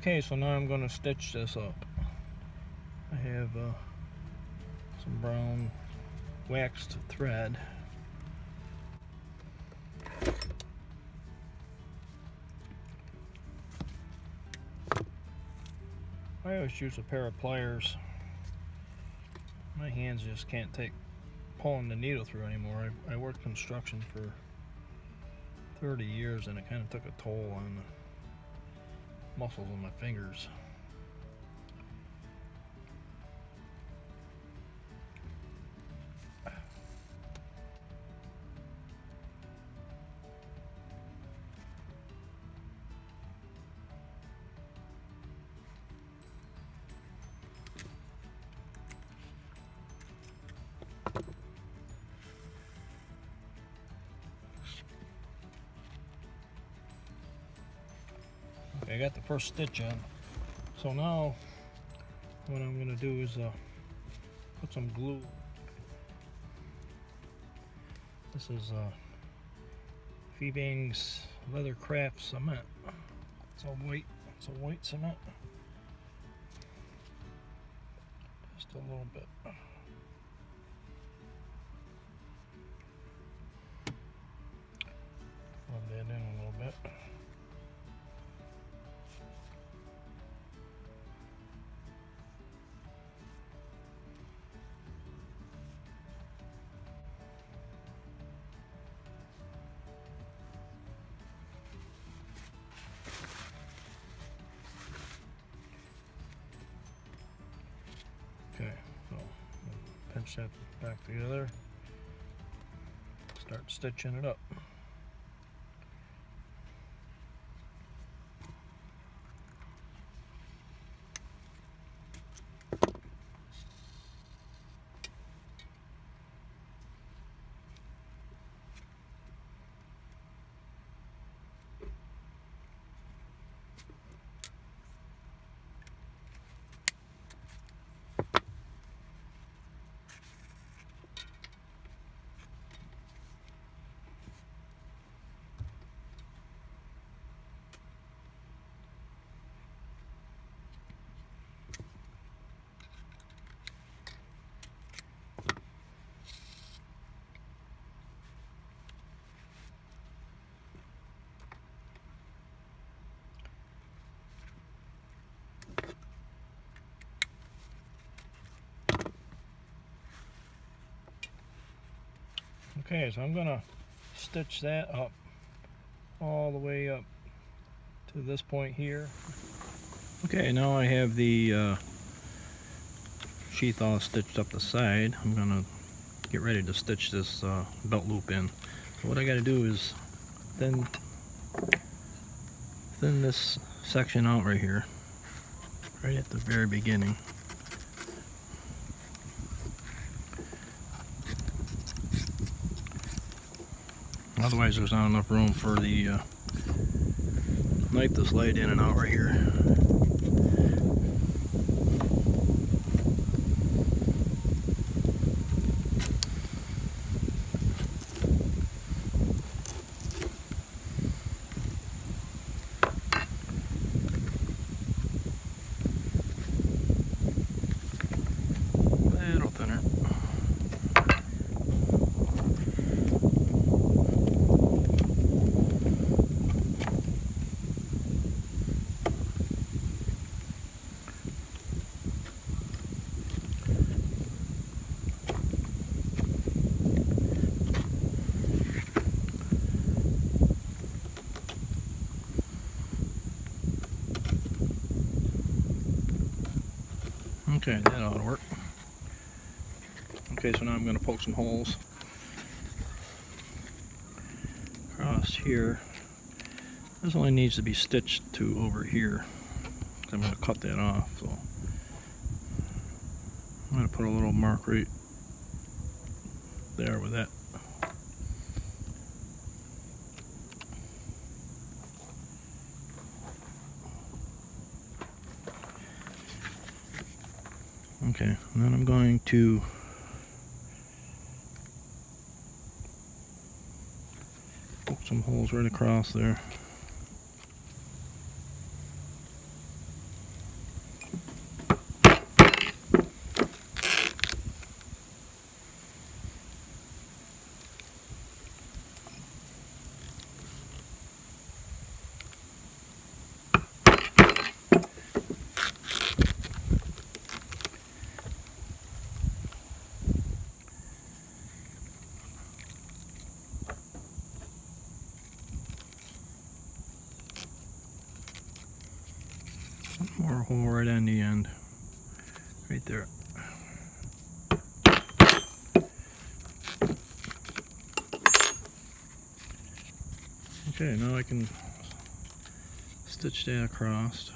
Okay, so now I'm going to stitch this up. I have some brown waxed thread. I always use a pair of pliers. My hands just can't take pulling the needle through anymore. I worked construction for 30 years and it kind of took a toll on the muscles in my fingers. Okay, I got the first stitch in. So now what I'm going to do is put some glue. This is Fillet's Leather Craft Cement. It's a white cement. Just a little bit. Rub that in a little bit. Okay, so pinch that back together, start stitching it up. Okay, so I'm gonna stitch that up all the way up to this point here. Okay, now I have the sheath all stitched up the side. I'm gonna get ready to stitch this belt loop in. So what I gotta do is thin this section out right here, right at the very beginning. Otherwise there's not enough room for the knife to slide in and out right here. Little thinner. Okay, that ought to work. Okay, so now I'm going to poke some holes across here. This only needs to be stitched to over here. I'm going to cut that off. So I'm going to put a little mark right there with that. Okay, and then I'm going to poke some holes right across there. more hole right on the end, right there. Okay, now I can stitch that across.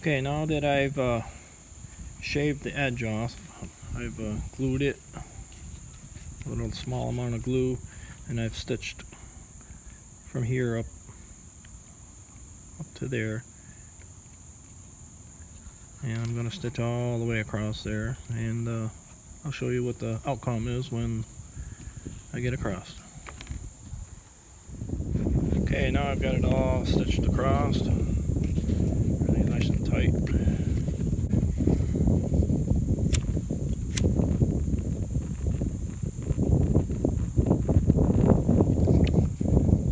Okay, now that I've shaved the edge off, I've glued it, a little small amount of glue, and I've stitched from here up to there. And I'm going to stitch all the way across there, and I'll show you what the outcome is when I get across. Okay, now I've got it all stitched across, really nice and tight.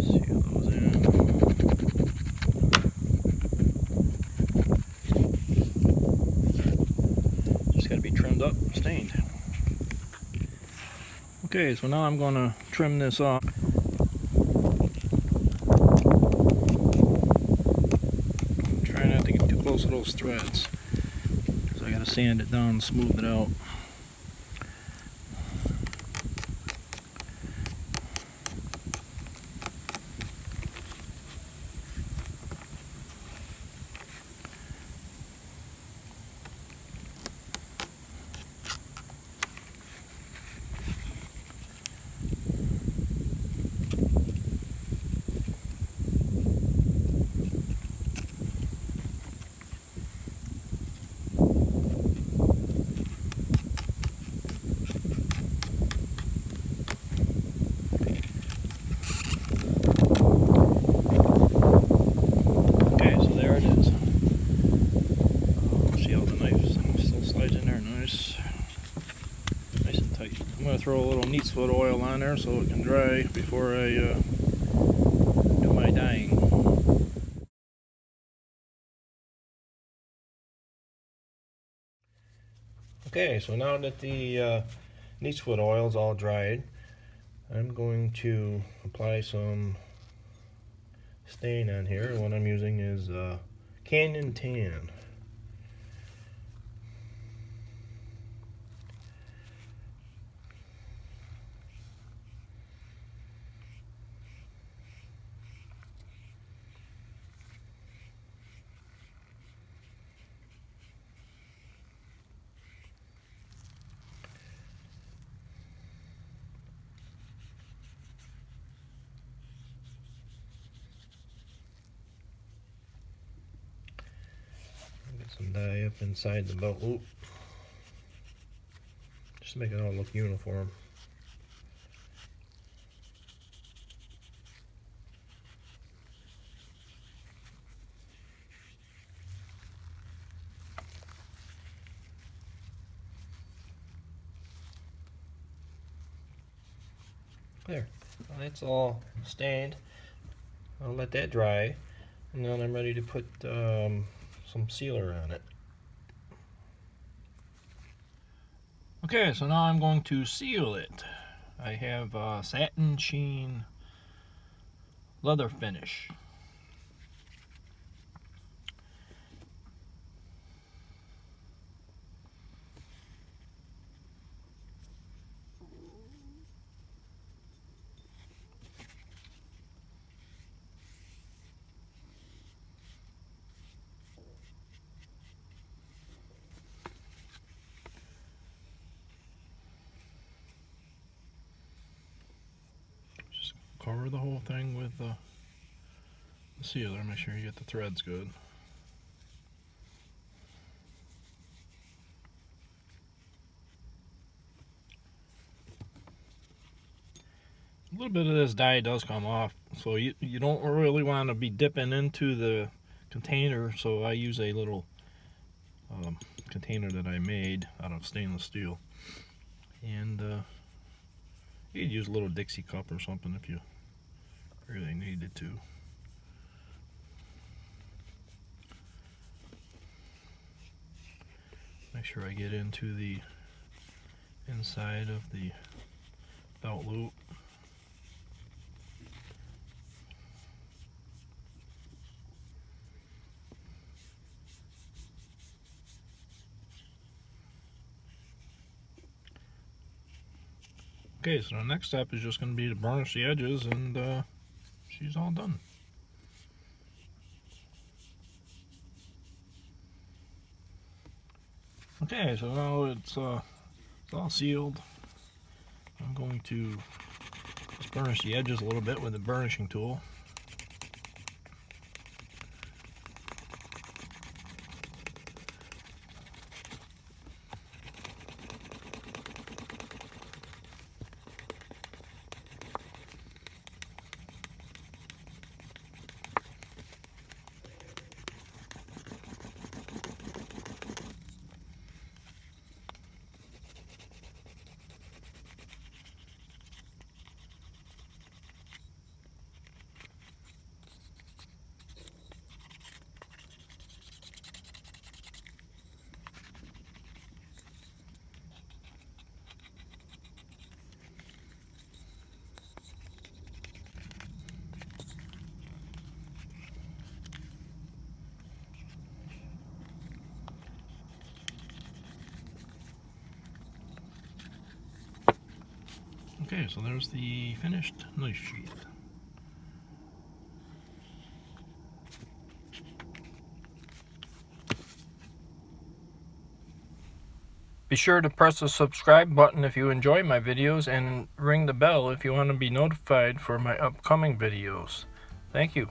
Seal those in. Just got to be trimmed up and stained. Okay, so now I'm going to trim this off. Try not to get too close to those threads, because I got to sand it down and smooth it out. Throw a little Sheath Pt2 oil on there so it can dry before I do my dyeing. Okay, so now that the Sheath Pt2 oil is all dried, I'm going to apply some stain on here. What I'm using is Canyon Tan. Get some dye up inside the belt loop, just to make it all look uniform. There, well, that's all stained. I'll let that dry, and then I'm ready to put some sealer on it. Okay, so now I'm going to seal it. I have satin sheen leather finish. Cover the whole thing with the sealer. Make sure you get the threads good. little bit of this dye does come off, so you don't really want to be dipping into the container. So I use a little container that I made out of stainless steel, and you could use a little Dixie cup or something if you really needed to. Make sure I get into the inside of the belt loop. Okay, so the next step is just going to be to burnish the edges, and she's all done. Okay, so now it's all sealed. I'm going to just burnish the edges a little bit with the burnishing tool. Okay, so there's the finished knife sheath. Be sure to press the subscribe button if you enjoy my videos, and ring the bell if you want to be notified for my upcoming videos. Thank you.